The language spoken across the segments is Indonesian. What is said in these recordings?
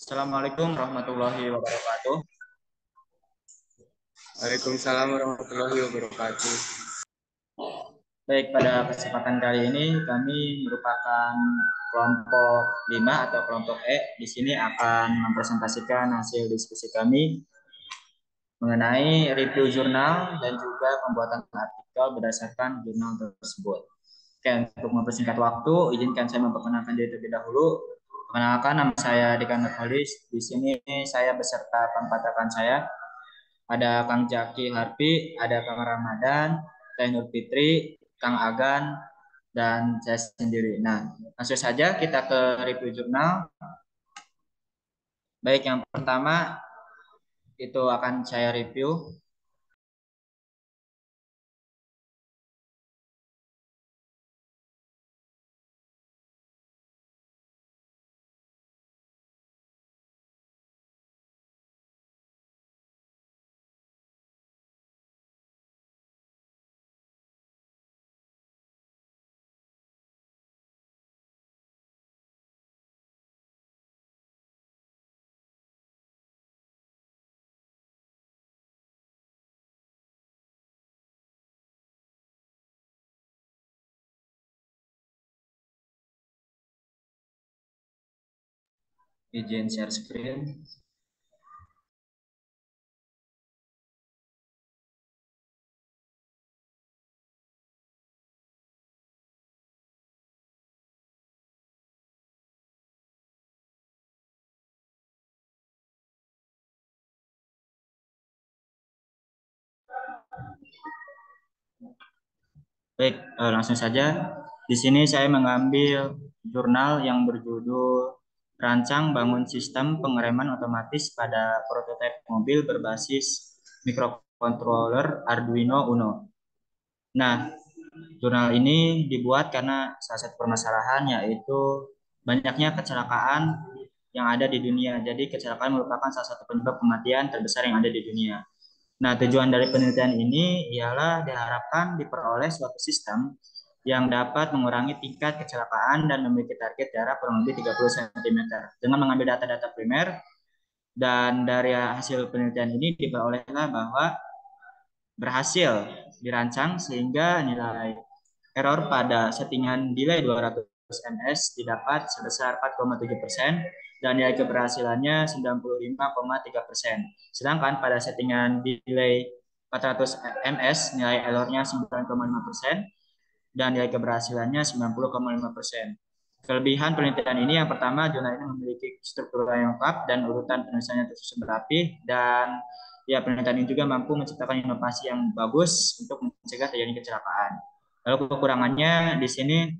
Assalamualaikum warahmatullahi wabarakatuh. Waalaikumsalam warahmatullahi wabarakatuh. Baik, pada kesempatan kali ini kami merupakan kelompok 5 atau kelompok E. Di sini akan mempresentasikan hasil diskusi kami mengenai review jurnal dan juga pembuatan artikel berdasarkan jurnal tersebut. Oke, untuk mempersingkat waktu, izinkan saya memperkenalkan diri terlebih dahulu. Perkenalkan, nama saya Dekan Nurholis. Di sini saya beserta keempat rekan saya. Ada Kang Jaki Harpi, ada Kang Ramadan, Teh Nur Fitri, Kang Agan, dan saya sendiri. Nah, langsung saja kita ke review jurnal. Baik, yang pertama itu akan saya review. Izin share screen. Baik, langsung saja. Di sini saya mengambil jurnal yang berjudul Rancang Bangun Sistem Pengereman Otomatis pada Prototipe Mobil Berbasis Microcontroller Arduino Uno. Nah, jurnal ini dibuat karena salah satu permasalahan yaitu banyaknya kecelakaan yang ada di dunia. Jadi kecelakaan merupakan salah satu penyebab kematian terbesar yang ada di dunia. Nah, tujuan dari penelitian ini ialah diharapkan diperoleh suatu sistem yang dapat mengurangi tingkat kecelakaan dan memiliki target jarak kurang lebih 30 cm. Dengan mengambil data-data primer dan dari hasil penelitian ini diperolehlah bahwa berhasil dirancang sehingga nilai error pada settingan delay 200 ms didapat sebesar 4,7% dan nilai keberhasilannya 95,3%. Sedangkan pada settingan delay 400 ms nilai errornya 9,5% dan nilai keberhasilannya 90,5%. Kelebihan penelitian ini yang pertama, jurnal ini memiliki struktur yang lengkap dan urutan penulisannya tersusun rapi, dan ya penelitian ini juga mampu menciptakan inovasi yang bagus untuk mencegah terjadinya kecelakaan. Lalu kekurangannya di sini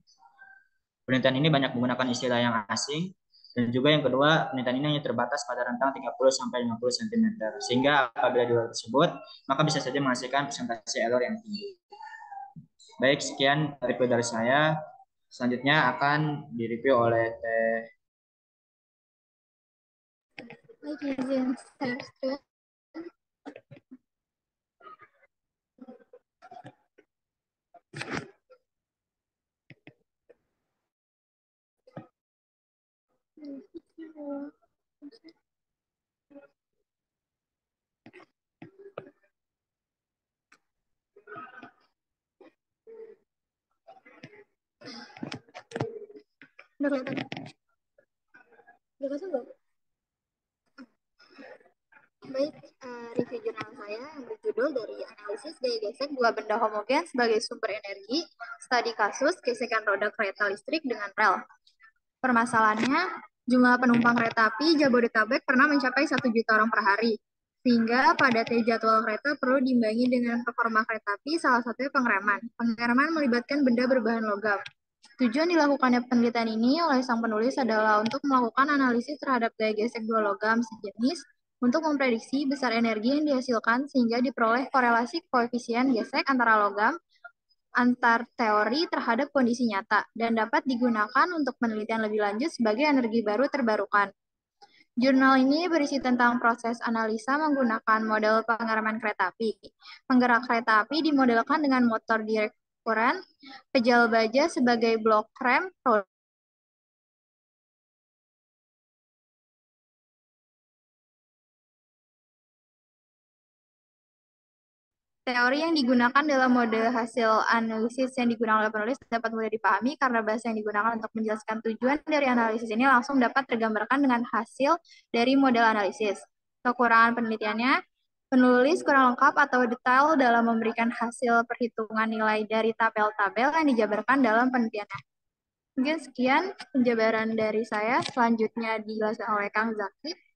penelitian ini banyak menggunakan istilah yang asing, dan juga yang kedua penelitian ini hanya terbatas pada rentang 30 sampai 50 cm, sehingga apabila di luar tersebut maka bisa saja menghasilkan presentasi error yang tinggi. Baik, sekian review dari saya. Selanjutnya akan direview oleh Teh. Baik, izin share screen. Udah kelihatan? Udah kelihatan belum? Baik, review jurnal saya yang berjudul dari analisis gaya gesek dua benda homogen sebagai sumber energi, studi kasus gesekan roda kereta listrik dengan rel. Permasalahannya, jumlah penumpang kereta api Jabodetabek pernah mencapai 1 juta orang per hari. Sehingga pada jadwal kereta perlu diimbangi dengan performa kereta api, salah satunya pengereman. Pengereman melibatkan benda berbahan logam. Tujuan dilakukannya penelitian ini oleh sang penulis adalah untuk melakukan analisis terhadap gaya gesek dua logam sejenis untuk memprediksi besar energi yang dihasilkan sehingga diperoleh korelasi koefisien gesek antara logam antar teori terhadap kondisi nyata dan dapat digunakan untuk penelitian lebih lanjut sebagai energi baru terbarukan. Jurnal ini berisi tentang proses analisa menggunakan model pengereman kereta api. Penggerak kereta api dimodelkan dengan motor direct current, pejal baja sebagai blok rem, Teori yang digunakan dalam mode hasil analisis yang digunakan oleh penulis dapat mudah dipahami karena bahasa yang digunakan untuk menjelaskan tujuan dari analisis ini langsung dapat tergambarkan dengan hasil dari model analisis. Kekurangan penelitiannya, penulis kurang lengkap atau detail dalam memberikan hasil perhitungan nilai dari tabel-tabel yang dijabarkan dalam penelitiannya. Mungkin sekian penjabaran dari saya. Selanjutnya dijelaskan oleh Kang Zaki.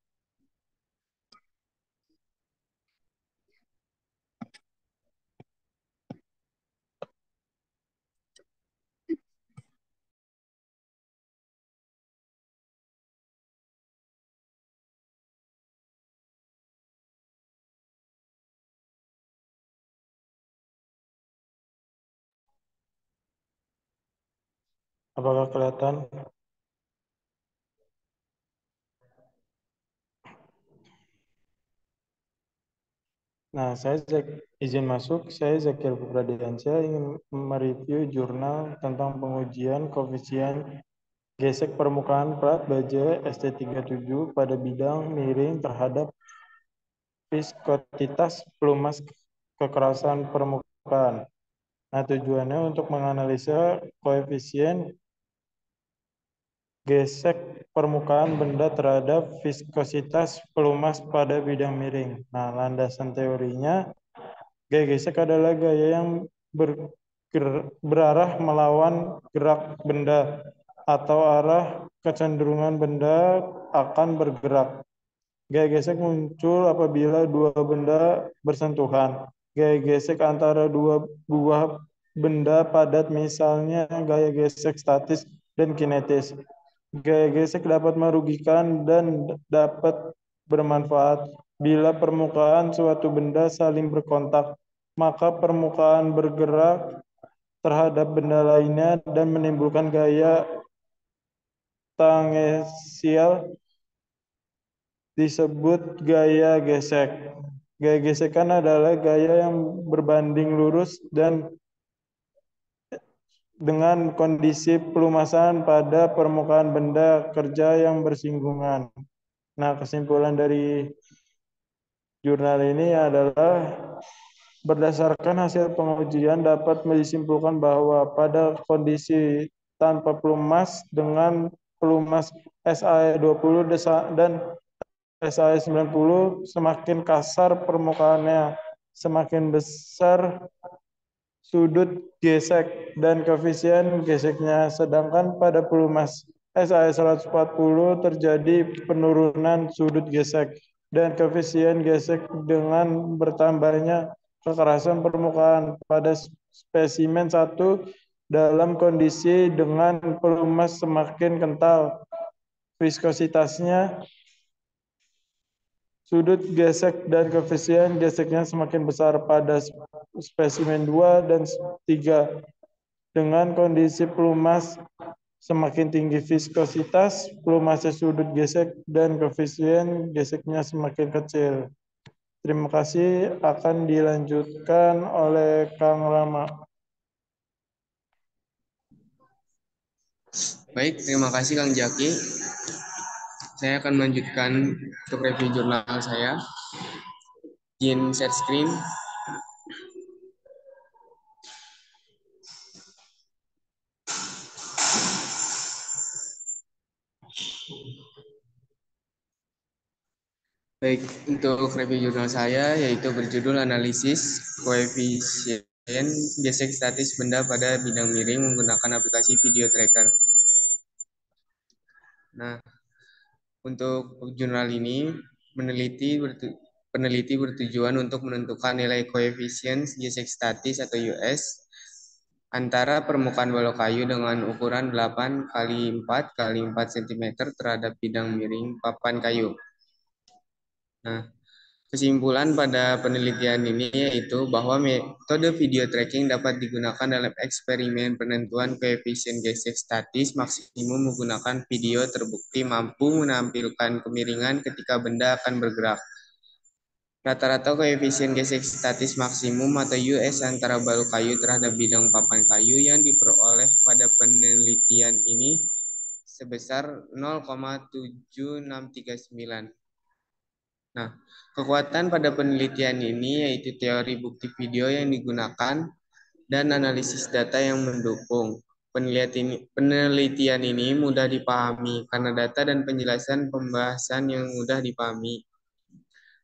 Apakah kelihatan? Nah, izin masuk. Saya Zakir Pupradiansyah ingin mereview jurnal tentang pengujian koefisien gesek permukaan plat baja ST37 pada bidang miring terhadap viskotitas pelumas kekerasan permukaan. Nah, tujuannya untuk menganalisa koefisien gesek permukaan benda terhadap viskositas pelumas pada bidang miring. Nah, landasan teorinya, gaya gesek adalah gaya yang berarah melawan gerak benda atau arah kecenderungan benda akan bergerak. Gaya gesek muncul apabila dua benda bersentuhan. Gaya gesek antara dua buah benda padat misalnya gaya gesek statis dan kinetis. Gaya gesek dapat merugikan dan dapat bermanfaat bila permukaan suatu benda saling berkontak, maka permukaan bergerak terhadap benda lainnya dan menimbulkan gaya tangesial disebut gaya gesek. Gaya gesekan adalah gaya yang berbanding lurus dan dengan kondisi pelumasan pada permukaan benda kerja yang bersinggungan. Nah, kesimpulan dari jurnal ini adalah berdasarkan hasil pengujian dapat disimpulkan bahwa pada kondisi tanpa pelumas dengan pelumas SAE20 dan SAE90 semakin kasar permukaannya, semakin besar sudut gesek dan koefisien geseknya. Sedangkan pada pelumas SAE140 terjadi penurunan sudut gesek dan koefisien gesek dengan bertambahnya kekerasan permukaan pada spesimen 1 dalam kondisi dengan pelumas semakin kental viskositasnya, sudut gesek dan koefisien geseknya semakin besar pada spesimen 2 dan 3. Dengan kondisi pelumas semakin tinggi viskositas, pelumasnya sudut gesek dan koefisien geseknya semakin kecil. Terima kasih, akan dilanjutkan oleh Kang Rama. Baik, terima kasih Kang Jaki. Saya akan melanjutkan untuk review jurnal saya. Izin share screen. Baik, untuk review jurnal saya yaitu berjudul Analisis Koefisien Gesek Statis Benda pada Bidang Miring menggunakan aplikasi video tracker. Nah, untuk jurnal ini peneliti bertujuan untuk menentukan nilai koefisien gesek statis atau US antara permukaan balok kayu dengan ukuran 8 kali 4 kali 4 cm terhadap bidang miring papan kayu. Nah, kesimpulan pada penelitian ini yaitu bahwa metode video tracking dapat digunakan dalam eksperimen penentuan koefisien gesek statis maksimum menggunakan video terbukti mampu menampilkan kemiringan ketika benda akan bergerak. Rata-rata koefisien gesek statis maksimum atau US antara balok kayu terhadap bidang papan kayu yang diperoleh pada penelitian ini sebesar 0,7639. Nah, kekuatan pada penelitian ini yaitu teori bukti video yang digunakan dan analisis data yang mendukung. Penelitian ini mudah dipahami karena data dan penjelasan pembahasan yang mudah dipahami.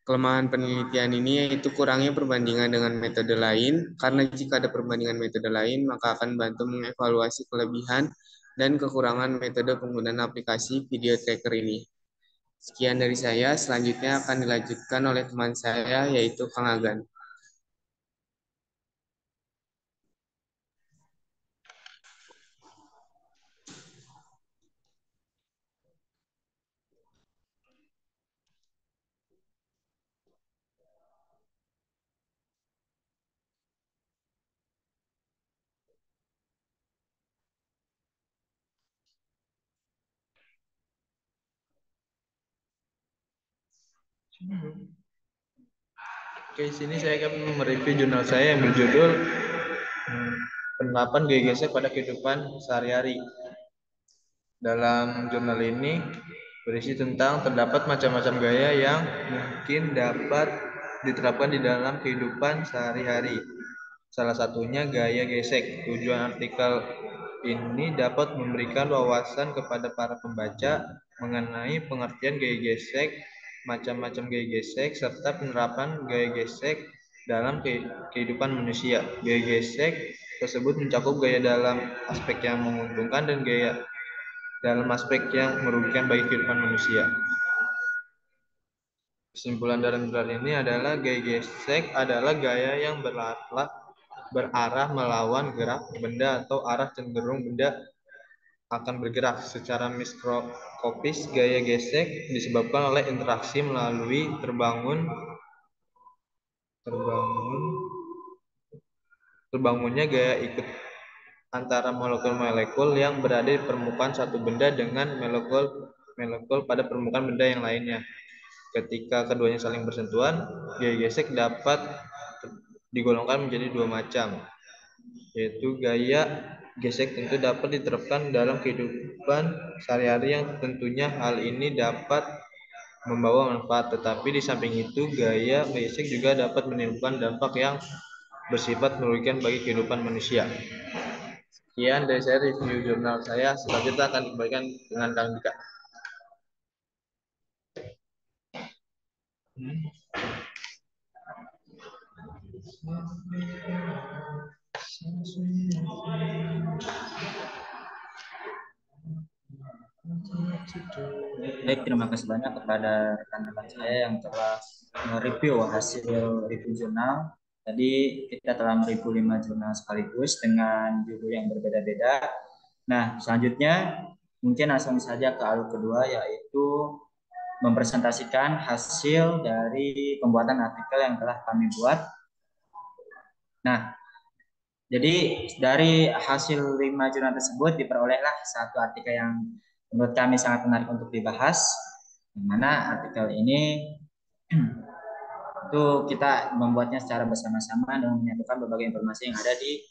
Kelemahan penelitian ini yaitu kurangnya perbandingan dengan metode lain, karena jika ada perbandingan metode lain, maka akan bantu mengevaluasi kelebihan dan kekurangan metode penggunaan aplikasi video tracker ini. Sekian dari saya, selanjutnya akan dilanjutkan oleh teman saya, yaitu Kang Agan. Oke, sini saya akan mereview jurnal saya yang berjudul Penerapan Gaya Gesek pada Kehidupan Sehari-hari. Dalam jurnal ini berisi tentang terdapat macam-macam gaya yang mungkin dapat diterapkan di dalam kehidupan sehari-hari. Salah satunya gaya gesek. Tujuan artikel ini dapat memberikan wawasan kepada para pembaca mengenai pengertian gaya gesek, macam-macam gaya gesek, serta penerapan gaya gesek dalam kehidupan manusia. Gaya gesek tersebut mencakup gaya dalam aspek yang menguntungkan dan gaya dalam aspek yang merugikan bagi kehidupan manusia. Kesimpulan dari jurnal ini adalah gaya gesek adalah gaya yang berarah melawan gerak benda atau arah cenderung benda akan bergerak. Secara mikroskopis, gaya gesek disebabkan oleh interaksi melalui terbangunnya gaya ikut antara molekul-molekul yang berada di permukaan satu benda dengan molekul pada permukaan benda yang lainnya. Ketika keduanya saling bersentuhan, gaya gesek dapat digolongkan menjadi dua macam, yaitu gaya gesek tentu dapat diterapkan dalam kehidupan sehari-hari yang tentunya hal ini dapat membawa manfaat, tetapi di samping itu gaya gesek juga dapat menimbulkan dampak yang bersifat merugikan bagi kehidupan manusia. Sekian dari saya review jurnal saya. Selanjutnya akan dikembalikan dengan Kang Dika. Baik, terima kasih banyak kepada rekan-rekan saya yang telah mereview hasil review jurnal. Tadi kita telah mereview 5 jurnal sekaligus dengan judul yang berbeda-beda. Nah, selanjutnya mungkin langsung saja ke alur kedua, yaitu mempresentasikan hasil dari pembuatan artikel yang telah kami buat. Nah, jadi dari hasil 5 jurnal tersebut diperolehlah satu artikel yang menurut kami sangat menarik untuk dibahas, di mana artikel ini itu kita membuatnya secara bersama-sama dan menyatukan berbagai informasi yang ada di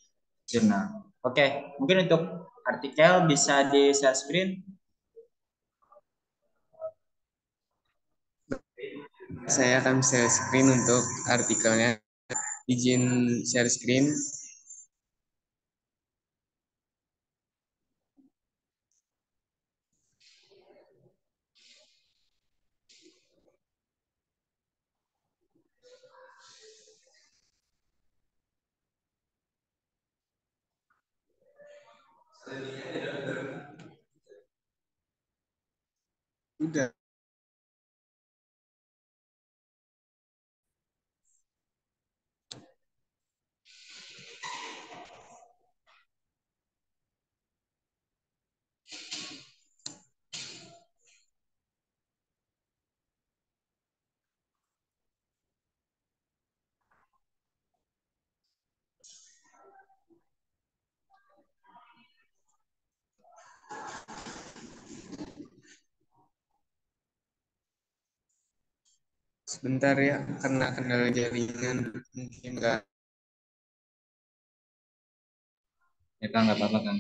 jurnal. Oke, mungkin untuk artikel bisa di share screen. Saya akan share screen untuk artikelnya. Izin share screen. Udah. Sebentar ya, karena kendala jaringan mungkin enggak. Ya Kang, nggak apa-apa Kang.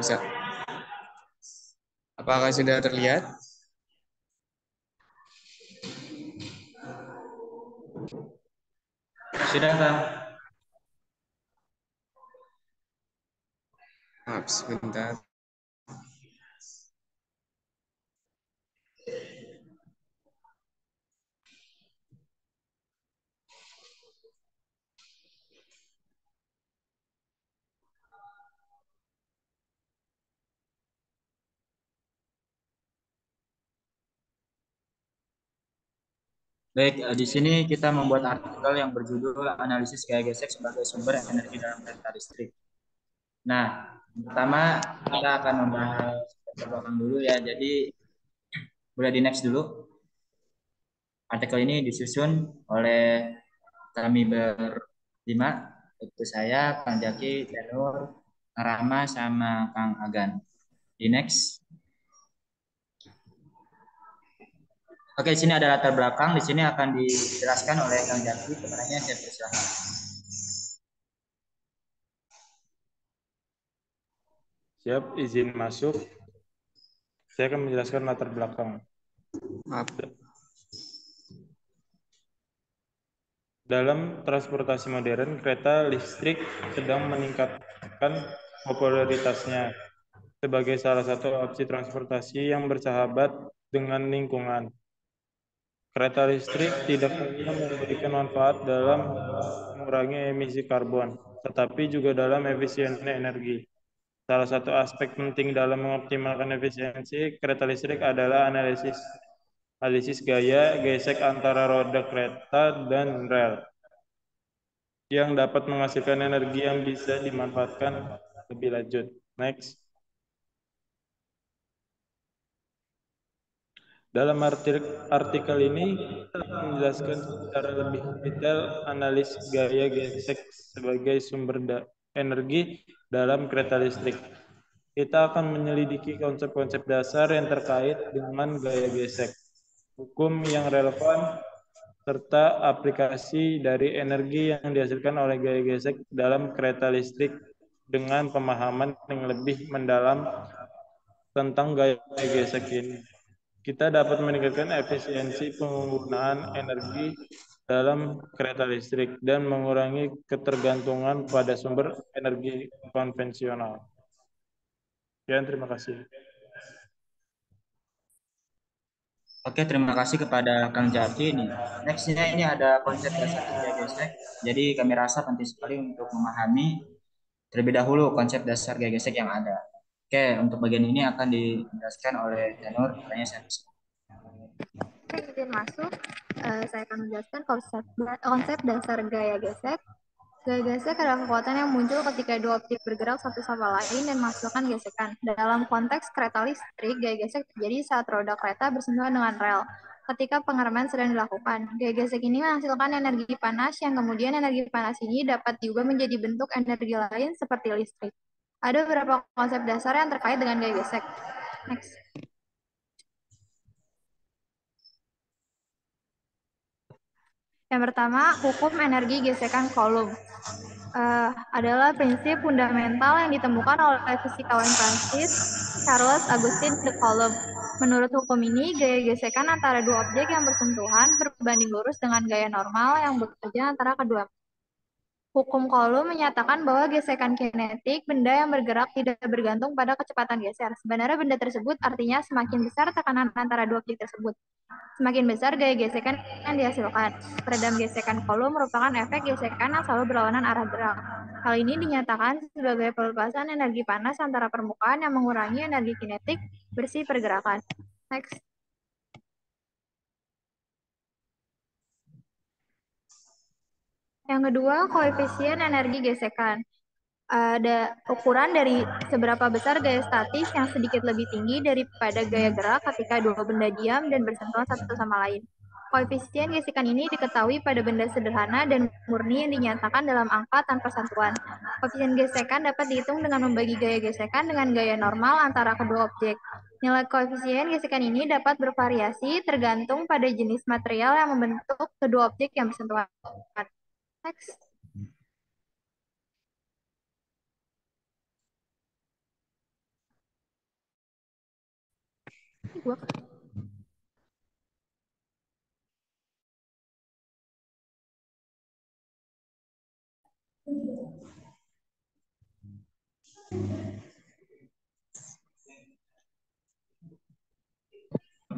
Bisa. Apakah sudah terlihat? Sudah, Kang. Maaf, sebentar. Baik, di sini kita membuat artikel yang berjudul Analisis Gaya Gesek sebagai Sumber Energi dalam Kereta Listrik. Nah, pertama kita akan membahas latar belakang dulu ya. Jadi, boleh di next dulu. Artikel ini disusun oleh kami berlima, yaitu saya, Kang Jaki, Tenur, Rama, sama Kang Agan. Di next. Oke, di sini ada latar belakang. Di sini akan dijelaskan oleh Kang Jaki. Kepadanya saya persilahkan. Siap, izin masuk. Saya akan menjelaskan latar belakang. Maaf. Dalam transportasi modern, kereta listrik sedang meningkatkan popularitasnya sebagai salah satu opsi transportasi yang bersahabat dengan lingkungan. Kereta listrik tidak hanya memberikan manfaat dalam mengurangi emisi karbon, tetapi juga dalam efisiensi energi. Salah satu aspek penting dalam mengoptimalkan efisiensi kereta listrik adalah analisis gaya gesek antara roda kereta dan rel, yang dapat menghasilkan energi yang bisa dimanfaatkan lebih lanjut. Next. Dalam artikel ini, kita akan menjelaskan secara lebih detail analis gaya gesek sebagai sumber energi dalam kereta listrik. Kita akan menyelidiki konsep-konsep dasar yang terkait dengan gaya gesek, hukum yang relevan, serta aplikasi dari energi yang dihasilkan oleh gaya gesek dalam kereta listrik dengan pemahaman yang lebih mendalam tentang gaya gesek ini. Kita dapat meningkatkan efisiensi penggunaan energi dalam kereta listrik dan mengurangi ketergantungan pada sumber energi konvensional. Sekian, terima kasih. Oke, terima kasih kepada Kang Jaki nih. Nextnya ini ada konsep dasar gaya gesek. Jadi kami rasa penting sekali untuk memahami terlebih dahulu konsep dasar gaya gesek yang ada. Oke, untuk bagian ini akan dijelaskan oleh Tenur. Katanya saya Oke, izin masuk. Saya akan menjelaskan konsep dasar gaya gesek. Gaya gesek adalah kekuatan yang muncul ketika dua objek bergerak satu sama lain dan menghasilkan gesekan. Dalam konteks kereta listrik, gaya gesek terjadi saat roda kereta bersentuhan dengan rel. Ketika pengereman sedang dilakukan, gaya gesek ini menghasilkan energi panas yang kemudian energi panas ini dapat diubah menjadi bentuk energi lain seperti listrik. Ada beberapa konsep dasar yang terkait dengan gaya gesek. Next. Yang pertama, hukum energi gesekan Coulomb. Adalah prinsip fundamental yang ditemukan oleh fisikawan Prancis Charles Augustin de Coulomb. Menurut hukum ini, gaya gesekan antara dua objek yang bersentuhan berbanding lurus dengan gaya normal yang bekerja antara kedua. Hukum Coulomb menyatakan bahwa gesekan kinetik benda yang bergerak tidak bergantung pada kecepatan geser. Sebenarnya benda tersebut artinya semakin besar tekanan antara dua objek tersebut, semakin besar gaya gesekan yang dihasilkan. Peredam gesekan Coulomb merupakan efek gesekan yang selalu berlawanan arah gerak. Hal ini dinyatakan sebagai pelepasan energi panas antara permukaan yang mengurangi energi kinetik bersih pergerakan. Next. Yang kedua, koefisien energi gesekan. Ada ukuran dari seberapa besar gaya statis yang sedikit lebih tinggi daripada gaya gerak ketika dua benda diam dan bersentuhan satu sama lain. Koefisien gesekan ini diketahui pada benda sederhana dan murni yang dinyatakan dalam angka tanpa satuan. Koefisien gesekan dapat dihitung dengan membagi gaya gesekan dengan gaya normal antara kedua objek. Nilai koefisien gesekan ini dapat bervariasi tergantung pada jenis material yang membentuk kedua objek yang bersentuhan. Next. Gua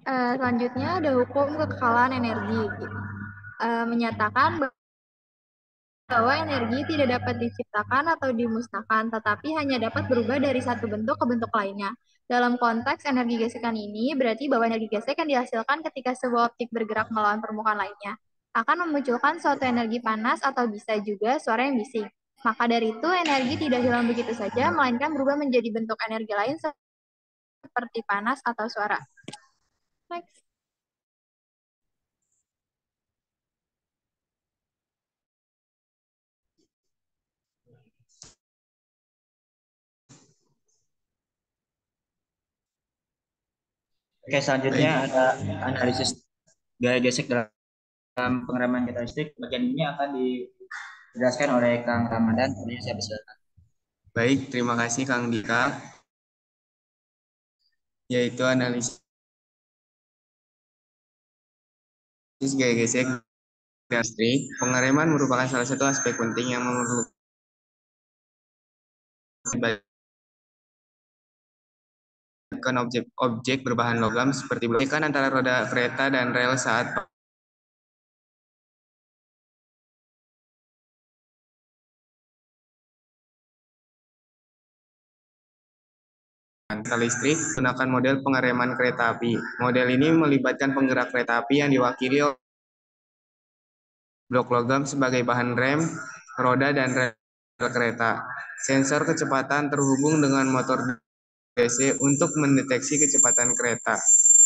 selanjutnya ada hukum kekekalan energi. Menyatakan bahwa energi tidak dapat diciptakan atau dimusnahkan, tetapi hanya dapat berubah dari satu bentuk ke bentuk lainnya. Dalam konteks energi gesekan ini, berarti bahwa energi gesek yang dihasilkan ketika sebuah objek bergerak melawan permukaan lainnya akan memunculkan suatu energi panas atau bisa juga suara yang bising. Maka dari itu, energi tidak hilang begitu saja, melainkan berubah menjadi bentuk energi lain seperti panas atau suara. Next. Oke, selanjutnya ada analisis gaya gesek dalam pengereman kereta listrik. Bagian ini akan dijelaskan oleh Kang Ramadan. Kemudian saya persilakan. Baik, terima kasih Kang Dika. Yaitu analisis gaya gesek listrik. Pengereman merupakan salah satu aspek penting yang memerlukan objek berbahan logam seperti blokan antara roda kereta dan rel saat kereta listrik menggunakan model pengereman kereta api. Model ini melibatkan penggerak kereta api yang diwakili oleh blok logam sebagai bahan rem, roda, dan rel kereta. Sensor kecepatan terhubung dengan motor DC untuk mendeteksi kecepatan kereta.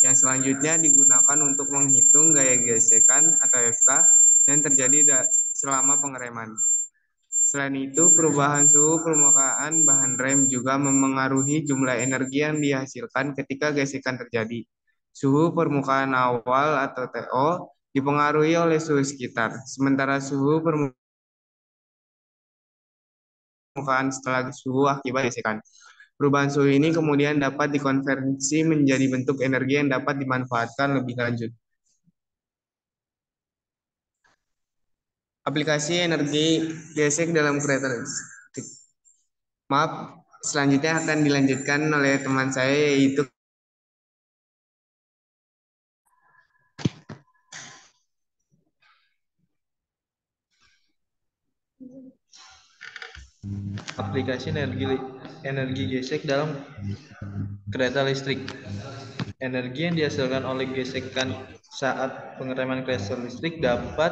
Yang selanjutnya digunakan untuk menghitung gaya gesekan atau FK yang terjadi selama pengereman. Selain itu, perubahan suhu permukaan bahan rem juga memengaruhi jumlah energi yang dihasilkan ketika gesekan terjadi. Suhu permukaan awal atau TO dipengaruhi oleh suhu sekitar, sementara suhu permukaan setelah suhu akibat gesekan. Perubahan suhu ini kemudian dapat dikonversi menjadi bentuk energi yang dapat dimanfaatkan lebih lanjut. Aplikasi energi gesek dalam kereta listrik. Maaf, selanjutnya akan dilanjutkan oleh teman saya yaitu aplikasi energi gesek dalam kereta listrik. Energi yang dihasilkan oleh gesekan saat pengereman kereta listrik dapat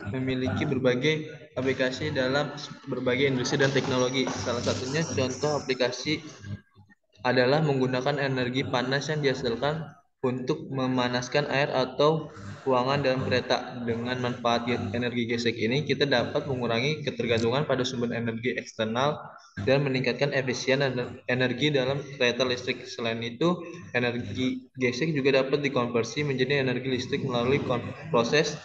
memiliki berbagai aplikasi dalam berbagai industri dan teknologi. Salah satunya contoh aplikasi adalah menggunakan energi panas yang dihasilkan untuk memanaskan air atau ruangan dalam kereta. Dengan manfaat energi gesek ini, kita dapat mengurangi ketergantungan pada sumber energi eksternal dan meningkatkan efisien energi dalam kereta listrik. Selain itu, energi gesek juga dapat dikonversi menjadi energi listrik melalui proses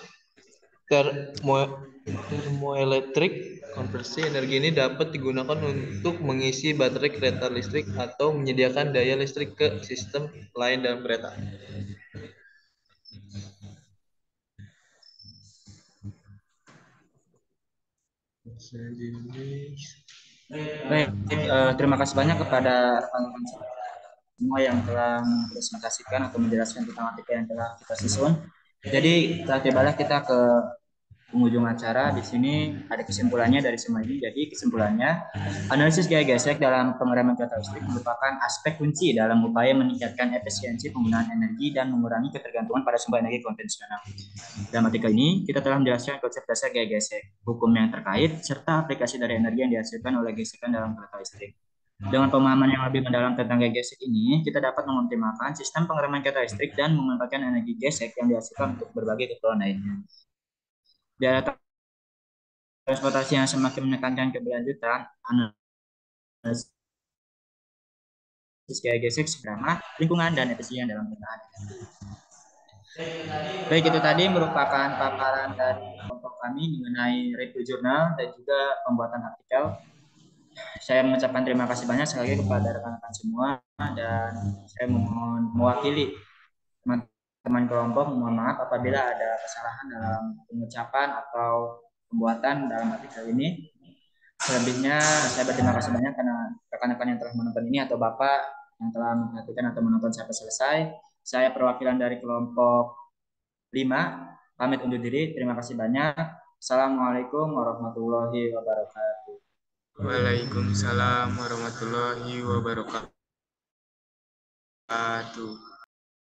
termoelektrik. Konversi energi ini dapat digunakan untuk mengisi baterai kereta listrik atau menyediakan daya listrik ke sistem lain dalam kereta. Baik, terima kasih banyak kepada rekan-rekan semua yang telah mempresentasikan atau menjelaskan tentang materi yang telah kita susun. Jadi tibalah kita ke penghujung acara. Di sini ada kesimpulannya dari semua ini. Jadi kesimpulannya, analisis gaya gesek dalam pengereman kereta listrik merupakan aspek kunci dalam upaya meningkatkan efisiensi penggunaan energi dan mengurangi ketergantungan pada sumber energi konvensional. Dalam artikel ini, kita telah menjelaskan konsep dasar gaya gesek, hukum yang terkait, serta aplikasi dari energi yang dihasilkan oleh gesekan dalam kereta listrik. Dengan pemahaman yang lebih mendalam tentang gaya gesek ini, kita dapat mengoptimalkan sistem pengereman kereta listrik dan memanfaatkan energi gesek yang dihasilkan untuk berbagai keperluan lainnya. Di era transportasi yang semakin menekankan keberlanjutan, analisis gaya gesek seramah lingkungan dan efisien dalam penggunaan. Baik, itu tadi merupakan paparan dari kelompok kami mengenai review jurnal dan juga pembuatan artikel. Saya mengucapkan terima kasih banyak sekali lagi kepada rekan-rekan semua dan saya mohon mewakili teman kelompok, mohon maaf apabila ada kesalahan dalam pengucapan atau pembuatan dalam artikel ini. Selebihnya saya berterima kasih banyak karena rekan-rekan yang telah menonton ini atau Bapak yang telah memperhatikan atau menonton sampai selesai. Saya perwakilan dari kelompok 5, pamit undur diri. Terima kasih banyak. Assalamualaikum warahmatullahi wabarakatuh. Waalaikumsalam warahmatullahi wabarakatuh.